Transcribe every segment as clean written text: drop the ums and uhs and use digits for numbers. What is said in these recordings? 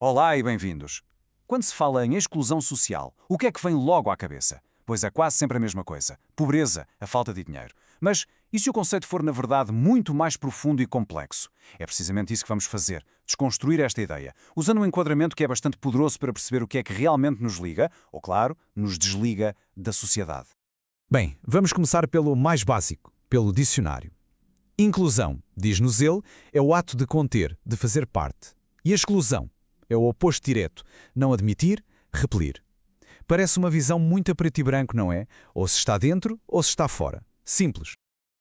Olá e bem-vindos. Quando se fala em exclusão social, o que é que vem logo à cabeça? Pois é quase sempre a mesma coisa: pobreza, a falta de dinheiro. Mas e se o conceito for, na verdade, muito mais profundo e complexo? É precisamente isso que vamos fazer: desconstruir esta ideia, usando um enquadramento que é bastante poderoso para perceber o que é que realmente nos liga, ou, claro, nos desliga da sociedade. Bem, vamos começar pelo mais básico, pelo dicionário. Inclusão, diz-nos ele, é o ato de conter, de fazer parte. E exclusão é o oposto direto, não admitir, repelir. Parece uma visão muito a preto e branco, não é? Ou se está dentro ou se está fora. Simples.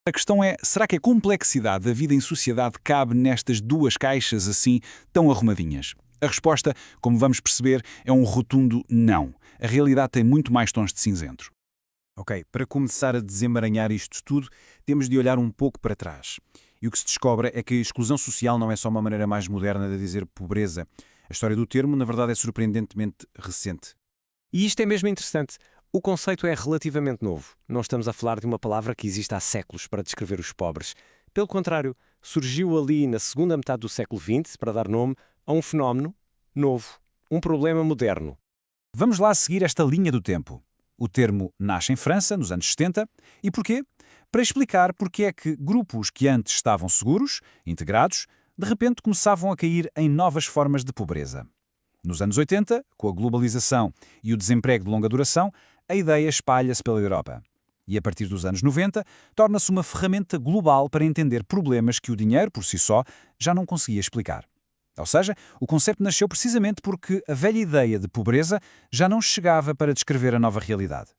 A questão é, será que a complexidade da vida em sociedade cabe nestas duas caixas assim, tão arrumadinhas? A resposta, como vamos perceber, é um rotundo não. A realidade tem muito mais tons de cinzento. Ok, para começar a desemaranhar isto tudo, temos de olhar um pouco para trás. E o que se descobre é que a exclusão social não é só uma maneira mais moderna de dizer pobreza. A história do termo, na verdade, é surpreendentemente recente. E isto é mesmo interessante. O conceito é relativamente novo. Não estamos a falar de uma palavra que existe há séculos para descrever os pobres. Pelo contrário, surgiu ali na segunda metade do século XX para dar nome a um fenómeno novo, um problema moderno. Vamos lá seguir esta linha do tempo. O termo nasce em França, nos anos 70. E porquê? Para explicar porque é que grupos que antes estavam seguros, integrados, de repente começavam a cair em novas formas de pobreza. Nos anos 80, com a globalização e o desemprego de longa duração, a ideia espalha-se pela Europa. E a partir dos anos 90, torna-se uma ferramenta global para entender problemas que o dinheiro, por si só, já não conseguia explicar. Ou seja, o conceito nasceu precisamente porque a velha ideia de pobreza já não chegava para descrever a nova realidade.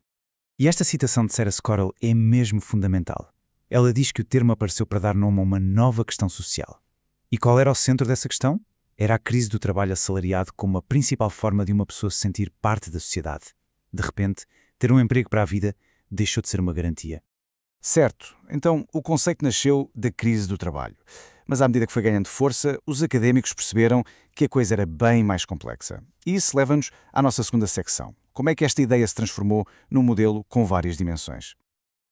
E esta citação de Sarah Scorrell é mesmo fundamental. Ela diz que o termo apareceu para dar nome a uma nova questão social. E qual era o centro dessa questão? Era a crise do trabalho assalariado como a principal forma de uma pessoa se sentir parte da sociedade. De repente, ter um emprego para a vida deixou de ser uma garantia. Certo, então o conceito nasceu da crise do trabalho. Mas à medida que foi ganhando força, os académicos perceberam que a coisa era bem mais complexa. E isso leva-nos à nossa segunda secção. Como é que esta ideia se transformou num modelo com várias dimensões?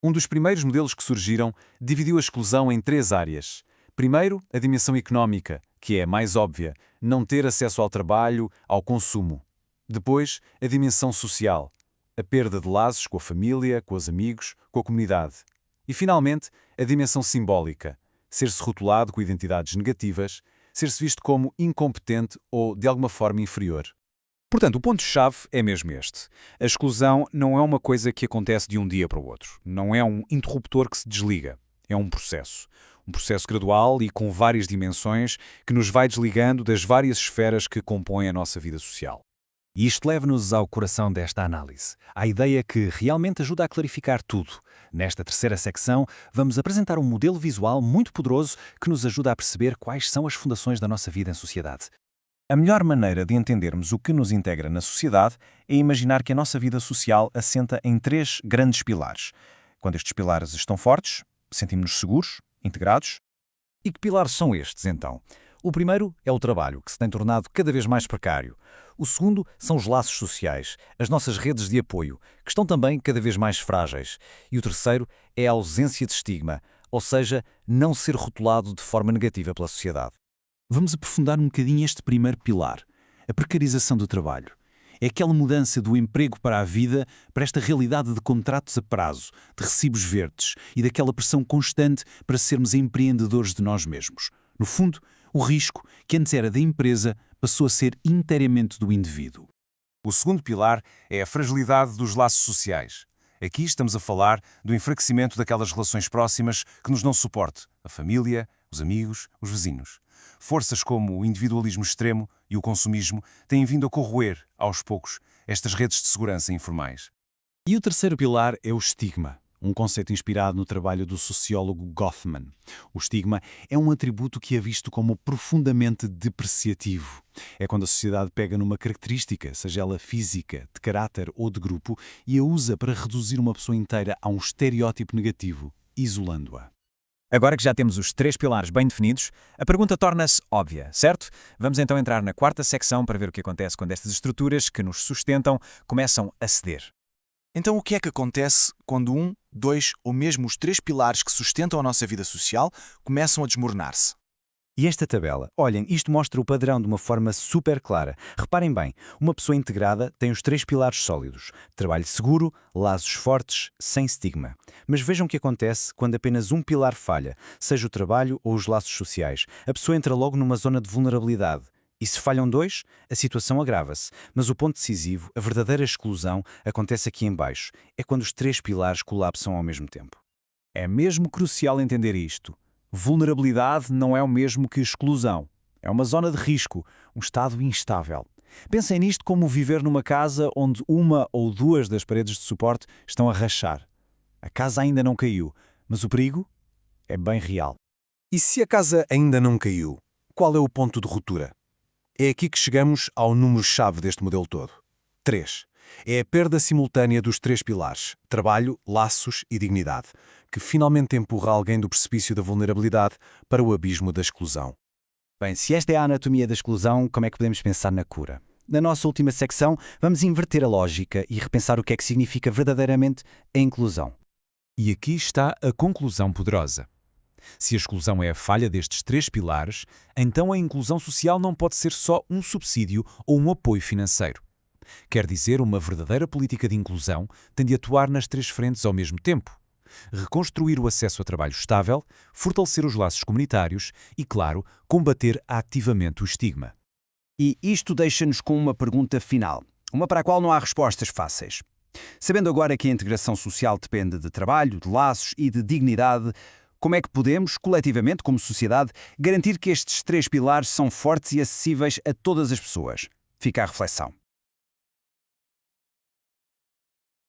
Um dos primeiros modelos que surgiram dividiu a exclusão em três áreas. Primeiro, a dimensão económica, que é a mais óbvia, não ter acesso ao trabalho, ao consumo. Depois, a dimensão social, a perda de laços com a família, com os amigos, com a comunidade. E, finalmente, a dimensão simbólica, ser-se rotulado com identidades negativas, ser-se visto como incompetente ou, de alguma forma, inferior. Portanto, o ponto-chave é mesmo este. A exclusão não é uma coisa que acontece de um dia para o outro. Não é um interruptor que se desliga. É um processo. Um processo gradual e com várias dimensões que nos vai desligando das várias esferas que compõem a nossa vida social. E isto leva-nos ao coração desta análise, à ideia que realmente ajuda a clarificar tudo. Nesta terceira secção, vamos apresentar um modelo visual muito poderoso que nos ajuda a perceber quais são as fundações da nossa vida em sociedade. A melhor maneira de entendermos o que nos integra na sociedade é imaginar que a nossa vida social assenta em três grandes pilares. Quando estes pilares estão fortes, sentimos-nos seguros, integrados. E que pilares são estes, então? O primeiro é o trabalho, que se tem tornado cada vez mais precário. O segundo são os laços sociais, as nossas redes de apoio, que estão também cada vez mais frágeis. E o terceiro é a ausência de estigma, ou seja, não ser rotulado de forma negativa pela sociedade. Vamos aprofundar um bocadinho este primeiro pilar, a precarização do trabalho. É aquela mudança do emprego para a vida para esta realidade de contratos a prazo, de recibos verdes e daquela pressão constante para sermos empreendedores de nós mesmos. No fundo, o risco, que antes era da empresa, passou a ser inteiramente do indivíduo. O segundo pilar é a fragilidade dos laços sociais. Aqui estamos a falar do enfraquecimento daquelas relações próximas que nos dão suporte, a família, os amigos, os vizinhos. Forças como o individualismo extremo e o consumismo têm vindo a corroer, aos poucos, estas redes de segurança informais. E o terceiro pilar é o estigma, um conceito inspirado no trabalho do sociólogo Goffman. O estigma é um atributo que é visto como profundamente depreciativo. É quando a sociedade pega numa característica, seja ela física, de caráter ou de grupo, e a usa para reduzir uma pessoa inteira a um estereótipo negativo, isolando-a. Agora que já temos os três pilares bem definidos, a pergunta torna-se óbvia, certo? Vamos então entrar na quarta secção para ver o que acontece quando estas estruturas que nos sustentam começam a ceder. Então, o que é que acontece quando um, dois ou mesmo os três pilares que sustentam a nossa vida social começam a desmoronar-se? E esta tabela, olhem, isto mostra o padrão de uma forma super clara. Reparem bem, uma pessoa integrada tem os 3 pilares sólidos: trabalho seguro, laços fortes, sem estigma. Mas vejam o que acontece quando apenas um pilar falha, seja o trabalho ou os laços sociais. A pessoa entra logo numa zona de vulnerabilidade. E se falham 2, a situação agrava-se. Mas o ponto decisivo, a verdadeira exclusão, acontece aqui em baixo. É quando os 3 pilares colapsam ao mesmo tempo. É mesmo crucial entender isto. Vulnerabilidade não é o mesmo que exclusão. É uma zona de risco, um estado instável. Pensem nisto como viver numa casa onde uma ou 2 das paredes de suporte estão a rachar. A casa ainda não caiu, mas o perigo é bem real. E se a casa ainda não caiu, qual é o ponto de ruptura? É aqui que chegamos ao número-chave deste modelo todo. 3. É a perda simultânea dos 3 pilares, trabalho, laços e dignidade, que finalmente empurra alguém do precipício da vulnerabilidade para o abismo da exclusão. Bem, se esta é a anatomia da exclusão, como é que podemos pensar na cura? Na nossa última secção, vamos inverter a lógica e repensar o que é que significa verdadeiramente a inclusão. E aqui está a conclusão poderosa. Se a exclusão é a falha destes 3 pilares, então a inclusão social não pode ser só um subsídio ou um apoio financeiro. Quer dizer, uma verdadeira política de inclusão tem de atuar nas 3 frentes ao mesmo tempo. Reconstruir o acesso a trabalho estável, fortalecer os laços comunitários e, claro, combater ativamente o estigma. E isto deixa-nos com uma pergunta final, uma para a qual não há respostas fáceis. Sabendo agora que a integração social depende de trabalho, de laços e de dignidade, como é que podemos, coletivamente, como sociedade, garantir que estes 3 pilares são fortes e acessíveis a todas as pessoas? Fica a reflexão.